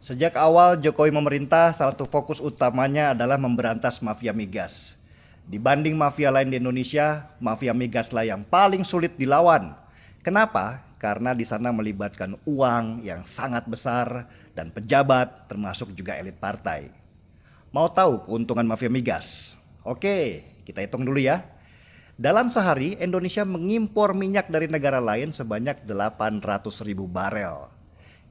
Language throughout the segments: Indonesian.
Sejak awal Jokowi memerintah, salah satu fokus utamanya adalah memberantas mafia migas. Dibanding mafia lain di Indonesia, mafia migas lah yang paling sulit dilawan. Kenapa? Karena di sana melibatkan uang yang sangat besar dan pejabat termasuk juga elit partai. Mau tahu keuntungan mafia migas? Oke, kita hitung dulu ya. Dalam sehari, Indonesia mengimpor minyak dari negara lain sebanyak 800.000 barel.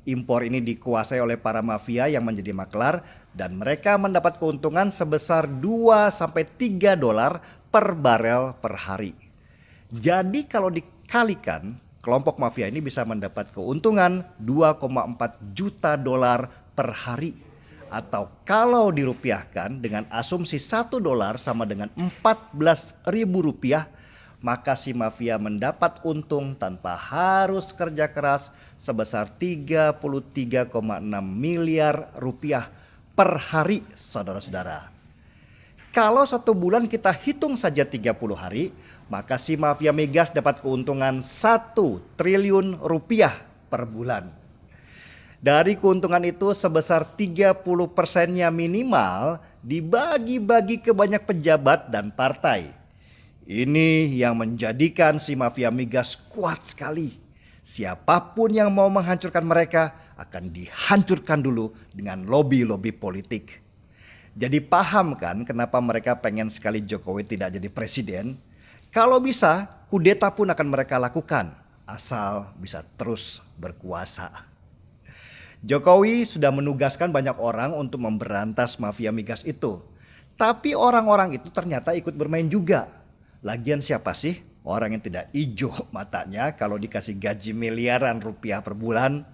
Impor ini dikuasai oleh para mafia yang menjadi maklar dan mereka mendapat keuntungan sebesar 2 sampai 3 dolar per barel per hari. Jadi kalau dikalikan, kelompok mafia ini bisa mendapat keuntungan 2,4 juta dolar per hari. Atau kalau dirupiahkan dengan asumsi 1 dolar sama dengan 14.000 rupiah, maka si mafia mendapat untung tanpa harus kerja keras sebesar 33,6 miliar rupiah per hari, saudara-saudara. Kalau 1 bulan kita hitung saja 30 hari, maka si mafia migas dapat keuntungan 1 triliun rupiah per bulan. Dari keuntungan itu sebesar 30%-nya minimal dibagi-bagi ke banyak pejabat dan partai. Ini yang menjadikan si mafia migas kuat sekali. Siapapun yang mau menghancurkan mereka akan dihancurkan dulu dengan lobby-lobby politik. Jadi paham kan kenapa mereka pengen sekali Jokowi tidak jadi presiden? Kalau bisa, kudeta pun akan mereka lakukan, asal bisa terus berkuasa. Jokowi sudah menugaskan banyak orang untuk memberantas mafia migas itu. Tapi orang-orang itu ternyata ikut bermain juga. Lagian siapa sih orang yang tidak hijau matanya kalau dikasih gaji miliaran rupiah per bulan?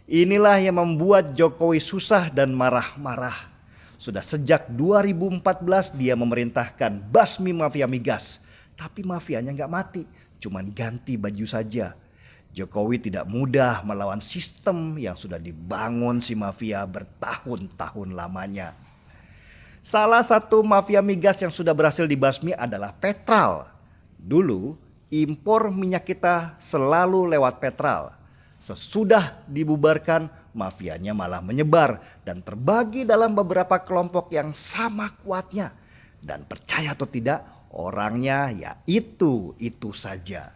Inilah yang membuat Jokowi susah dan marah-marah. Sudah sejak 2014 dia memerintahkan basmi mafia migas. Tapi mafianya nggak mati, cuman ganti baju saja. Jokowi tidak mudah melawan sistem yang sudah dibangun si mafia bertahun-tahun lamanya. Salah satu mafia migas yang sudah berhasil dibasmi adalah Petral. Dulu impor minyak kita selalu lewat Petral. Sesudah dibubarkan, mafianya malah menyebar dan terbagi dalam beberapa kelompok yang sama kuatnya. Dan percaya atau tidak, orangnya ya itu saja.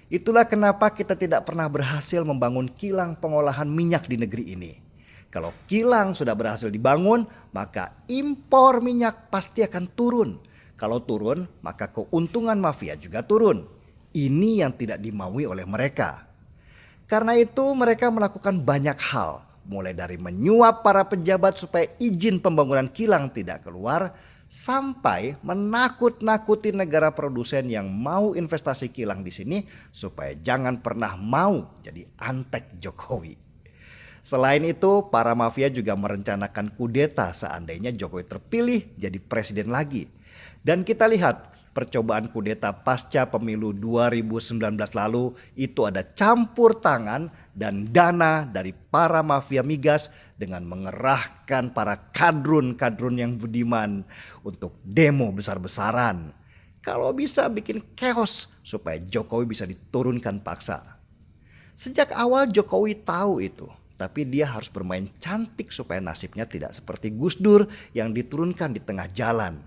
Itulah kenapa kita tidak pernah berhasil membangun kilang pengolahan minyak di negeri ini. Kalau kilang sudah berhasil dibangun, maka impor minyak pasti akan turun. Kalau turun, maka keuntungan mafia juga turun. Ini yang tidak dimaui oleh mereka. Karena itu mereka melakukan banyak hal, mulai dari menyuap para pejabat supaya izin pembangunan kilang tidak keluar, sampai menakut-nakuti negara produsen yang mau investasi kilang di sini supaya jangan pernah mau jadi antek Jokowi. Selain itu, para mafia juga merencanakan kudeta seandainya Jokowi terpilih jadi presiden lagi. Dan kita lihat percobaan kudeta pasca pemilu 2019 lalu itu ada campur tangan dan dana dari para mafia migas dengan mengerahkan para kadrun-kadrun yang budiman untuk demo besar-besaran. Kalau bisa bikin chaos supaya Jokowi bisa diturunkan paksa. Sejak awal Jokowi tahu itu, tapi dia harus bermain cantik supaya nasibnya tidak seperti Gus Dur yang diturunkan di tengah jalan.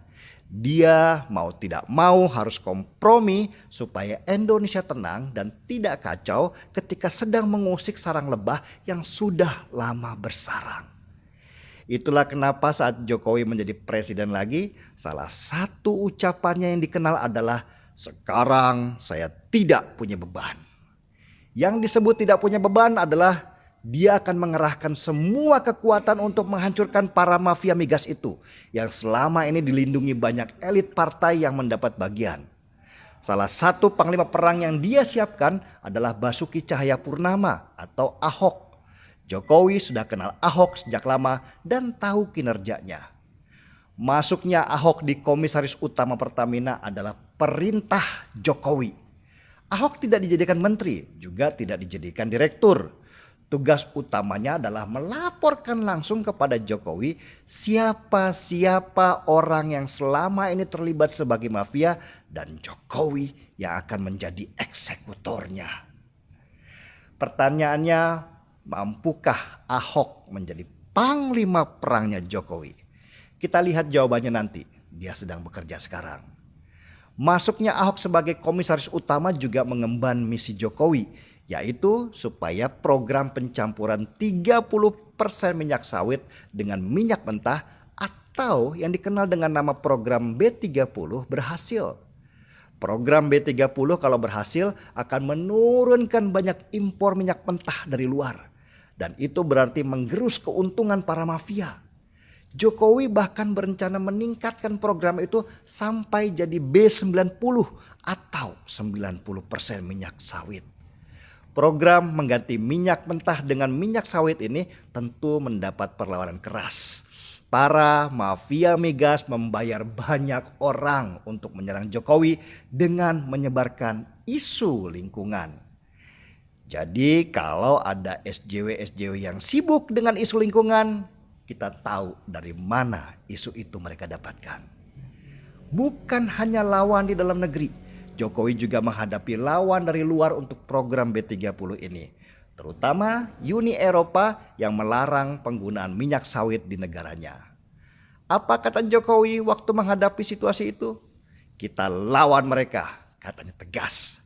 Dia mau tidak mau harus kompromi supaya Indonesia tenang dan tidak kacau ketika sedang mengusik sarang lebah yang sudah lama bersarang. Itulah kenapa saat Jokowi menjadi presiden lagi, salah satu ucapannya yang dikenal adalah "Sekarang saya tidak punya beban". Yang disebut tidak punya beban adalah dia akan mengerahkan semua kekuatan untuk menghancurkan para mafia migas itu yang selama ini dilindungi banyak elit partai yang mendapat bagian. Salah satu panglima perang yang dia siapkan adalah Basuki Cahayapurnama atau Ahok. Jokowi sudah kenal Ahok sejak lama dan tahu kinerjanya. Masuknya Ahok di Komisaris Utama Pertamina adalah perintah Jokowi. Ahok tidak dijadikan menteri, juga tidak dijadikan direktur. Tugas utamanya adalah melaporkan langsung kepada Jokowi siapa-siapa orang yang selama ini terlibat sebagai mafia dan Jokowi yang akan menjadi eksekutornya. Pertanyaannya, Mampukah Ahok menjadi panglima perangnya Jokowi? Kita lihat jawabannya nanti. Dia sedang bekerja sekarang. Masuknya Ahok sebagai komisaris utama juga mengemban misi Jokowi, yaitu supaya program pencampuran 30% minyak sawit dengan minyak mentah atau yang dikenal dengan nama program B30 berhasil. Program B30 kalau berhasil akan menurunkan banyak impor minyak mentah dari luar. Dan itu berarti menggerus keuntungan para mafia. Jokowi bahkan berencana meningkatkan program itu sampai jadi B90 atau 90% minyak sawit. Program mengganti minyak mentah dengan minyak sawit ini tentu mendapat perlawanan keras. Para mafia migas membayar banyak orang untuk menyerang Jokowi dengan menyebarkan isu lingkungan. Jadi kalau ada SJW-SJW yang sibuk dengan isu lingkungan, kita tahu dari mana isu itu mereka dapatkan. Bukan hanya lawan di dalam negeri, Jokowi juga menghadapi lawan dari luar untuk program B30 ini. Terutama Uni Eropa yang melarang penggunaan minyak sawit di negaranya. Apa kata Jokowi waktu menghadapi situasi itu? Kita lawan mereka, katanya tegas.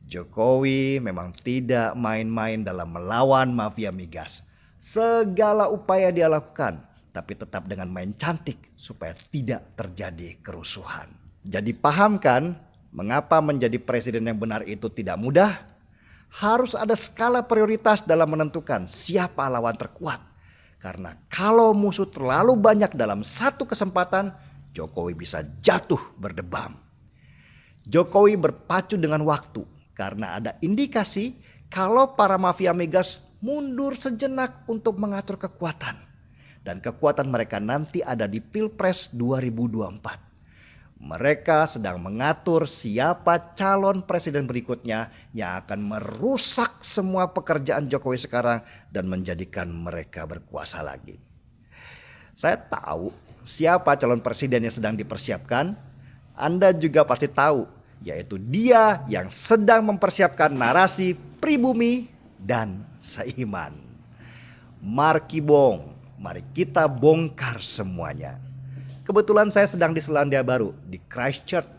Jokowi memang tidak main-main dalam melawan mafia migas. Segala upaya dia lakukan, tapi tetap dengan main cantik supaya tidak terjadi kerusuhan. Jadi paham kan mengapa menjadi presiden yang benar itu tidak mudah? Harus ada skala prioritas dalam menentukan siapa lawan terkuat. Karena kalau musuh terlalu banyak dalam satu kesempatan, Jokowi bisa jatuh berdebam. Jokowi berpacu dengan waktu karena ada indikasi kalau para mafia migas mundur sejenak untuk mengatur kekuatan. Dan kekuatan mereka nanti ada di Pilpres 2024. Mereka sedang mengatur siapa calon presiden berikutnya yang akan merusak semua pekerjaan Jokowi sekarang dan menjadikan mereka berkuasa lagi. Saya tahu siapa calon presiden yang sedang dipersiapkan. Anda juga pasti tahu, yaitu dia yang sedang mempersiapkan narasi pribumi dan seiman. Markibong, mari kita bongkar semuanya. Kebetulan saya sedang di Selandia Baru, di Christchurch.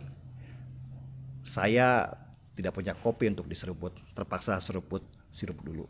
Saya tidak punya kopi untuk diseruput, terpaksa seruput sirup dulu.